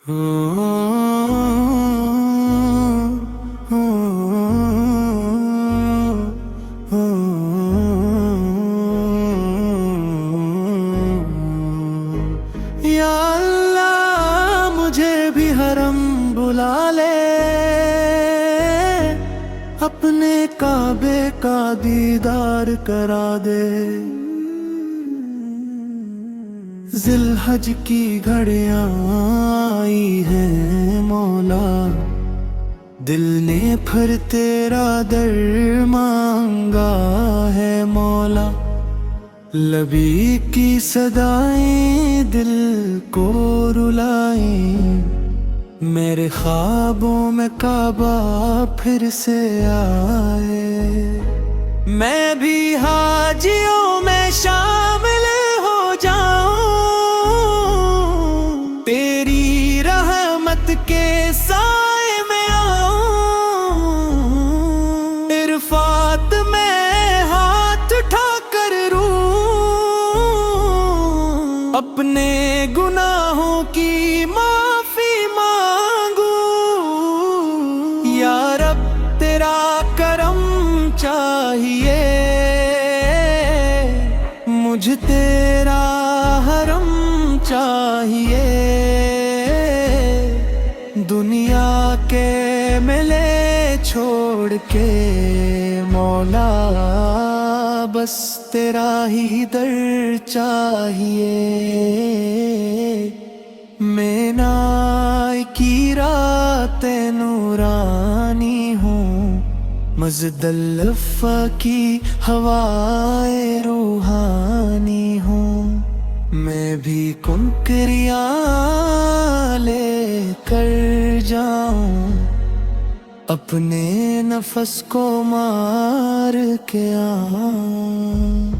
یا اللہ مجھے بھی حرم بلا لے، اپنے کعبے کا دیدار کرا دے۔ ذی الحج کی گھڑیاں آئی ہیں مولا، دل نے پھر تیرا در مانگا ہے مولا۔ لبی کی صدائیں دل کو رلائیں، میرے خوابوں میں کعبہ پھر سے آئے۔ میں بھی حاجیوں میں شامل ہو جاؤں، تیری رحمت کے سائے میں آؤں۔ عرفات میں ہاتھ اٹھا کر روح اپنے گناہوں کی معافی مانگوں۔ یا رب تیرا کرم چاہیے، مجھ تیرا حرم چاہیے۔ دنیا کے ملے چھوڑ کے مولا، بس تیرا ہی در چاہیے۔ مینا کی رات نورانی ہوں، مزدلفہ کی ہوائے روحانی ہوں۔ میں بھی کنکریاں لے کر جاؤں، اپنے نفس کو مار کے آؤں۔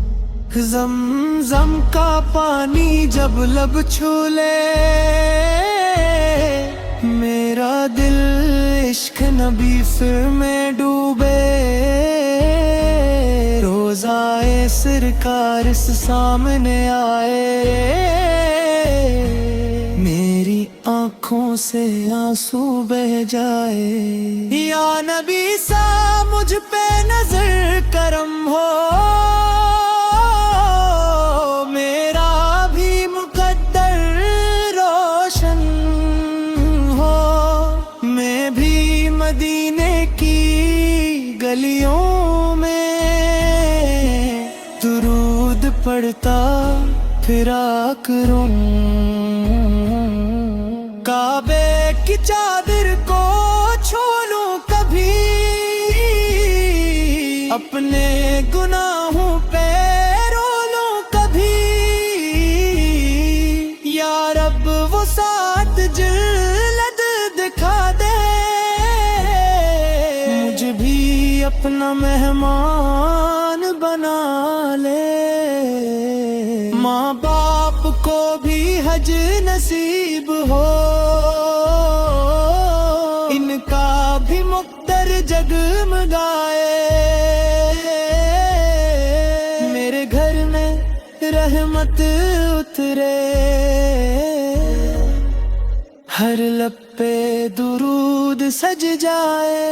زمزم کا پانی جب لب چھو لے، میرا دل عشق نبی پھر میں ڈوبے۔ روضائے سرکار اس سامنے آئے، میری آنکھوں سے آنسو بہ جائے۔ یا نبی سا مجھ پہ نظر کرم ہو، میرا بھی مقدر روشن ہو۔ میں بھی مدینے کی گلیوں میں درود پڑھتا پھرا کروں۔ کعبے کی چادر کو چھو لوں کبھی، اپنے گناہوں پہ رو لوں کبھی۔ یا رب وہ سات جلد دکھا دے، مجھ بھی اپنا مہمان بنا لے۔ ماں باپ کو بھی حج نصیب ہو، ان کا بھی مقدر جگمگائے۔ میرے گھر میں رحمت اترے، ہر لب پہ درود سج جائے۔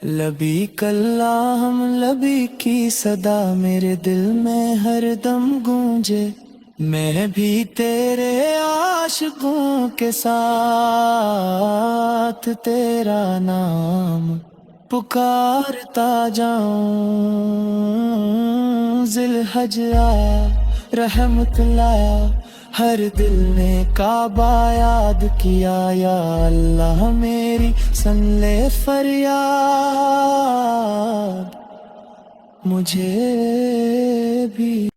لبیک اللہم لبیک کی صدا میرے دل میں ہر دم گونجے۔ میں بھی تیرے عاشقوں کے ساتھ تیرا نام پکارتا جاؤں۔ ذی الحج آیا رحمت لایا، ہر دل نے کعبہ یاد کیا۔ یا اللہ میری سن لے فریاد، مجھے بھی۔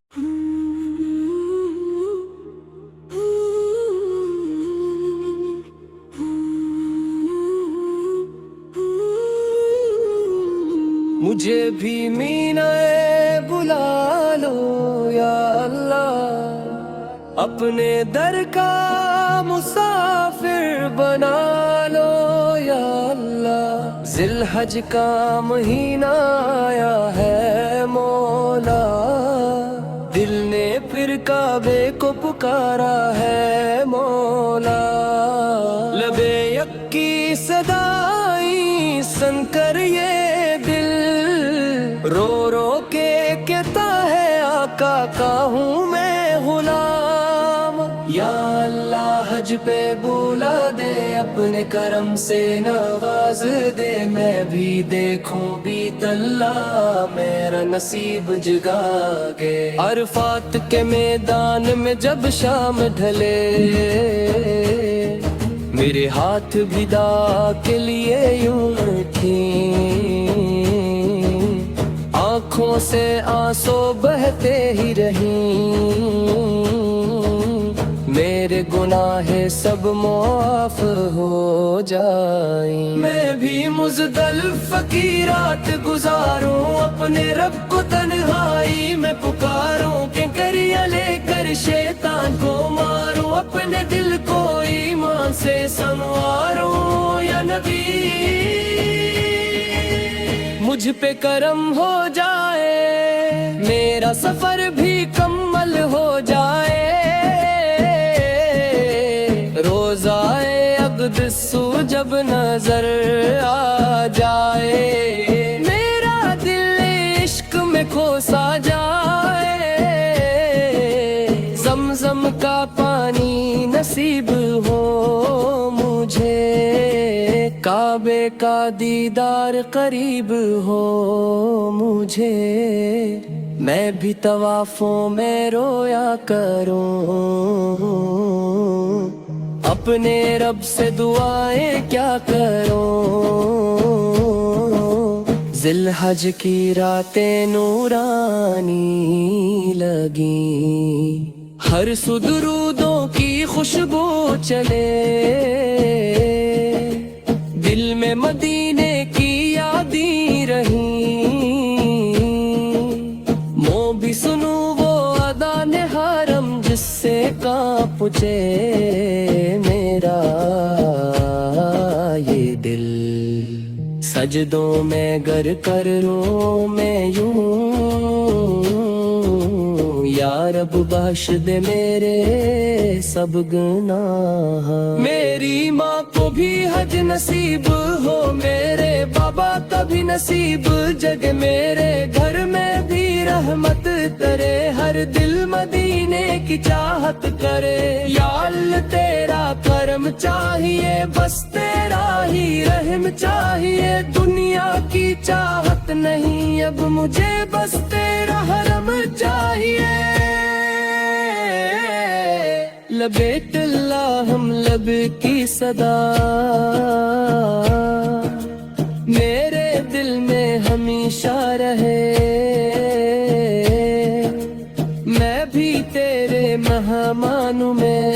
مجھے بھی مینا بلا لو یا اللہ، اپنے در کا مسافر بنا لو یا اللہ۔ ذی الحج کا مہینہ آیا ہے مولا، دل نے پھر کعبے کو پکارا ہے مولا۔ اللہ حج پہ بولا دے، اپنے کرم سے نواز دے، میں بھی دیکھوں بیت اللہ، میرا نصیب جگا گے۔ عرفات کے میدان میں جب شام ڈھلے، میرے ہاتھ بھی دعا کے لیے یوں تھیں، آنکھوں سے آنسو بہتے ہی رہیں، میرے گناہ سب معاف ہو جائیں۔ میں بھی مزدلف کی رات گزاروں، اپنے رب کو تنہائی میں پکاروں، کہ کریا لے کر شیطان کو ماروں، اپنے دل کو ایمان سے سنواروں۔ یا نبی مجھ پہ کرم ہو جائے، میرا سفر بھی کمل ہو جائے، روزائے اقدس جب نظر آ جائے، میرا دل عشق میں کھوسا جائے، زمزم کا پانی نصیب ہو مجھے، کعبے کا دیدار قریب ہو مجھے، میں بھی طوافوں میں رویا کروں، اپنے رب سے دعائیں کیا کروں۔ ذی الحج کی راتیں نورانی لگیں، ہر سو درودوں کی خوشبو چلے، دل میں مدینے کی یادیں رہیں، مو بھی سنوں وہ اذان حرم جس سے کانپ اٹھے میرا یہ دل، سجدوں میں گر کر رو میں یوں، یا رب بخش دے میرے سب گناہ، میری ماں کو بھی حج نصیب ہو، میرے بابا کا بھی نصیب جگ، میرے گھر میں بھی رحمت کرے، ہر دل مدینے کی چاہت کرے، یا اللہ تیرا کرم چاہیے، بس تیرا ہی رحم چاہیے، دنیا کی چاہت نہیں اب مجھے، بس تیرا حرم چاہیے۔ لبیک اللہم لب کی صدا میرے دل میں ہمیشہ رہے، میں بھی تیرے مہمان میں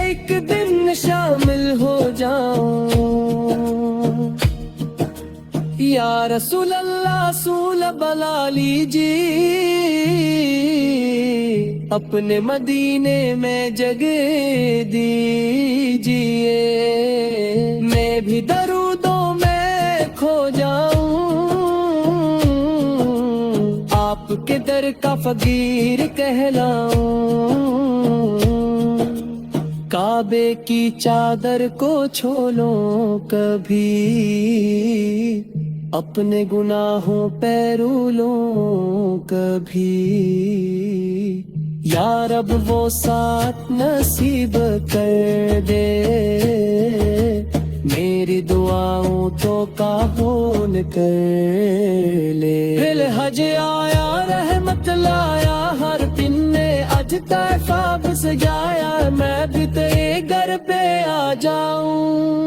ایک دن شامل ہو جاؤں، یا رسول اللہ سول بلا لیجیے، اپنے مدینے میں جگہ دیجیے، میں بھی درودوں میں کھو جاؤں، آپ کے در کا فقیر کہلاؤں، کعبے کی چادر کو چھولوں کبھی، اپنے گناہوں پہ رولوں کبھی، یا رب وہ ساتھ نصیب کر دے، میری دعاؤں تو قبول کر لے۔ فی الحج آیا رحمت لایا، ہر دن نے اج طیفہ بس گایا، میں بھی تیرے گھر پہ آ جاؤں۔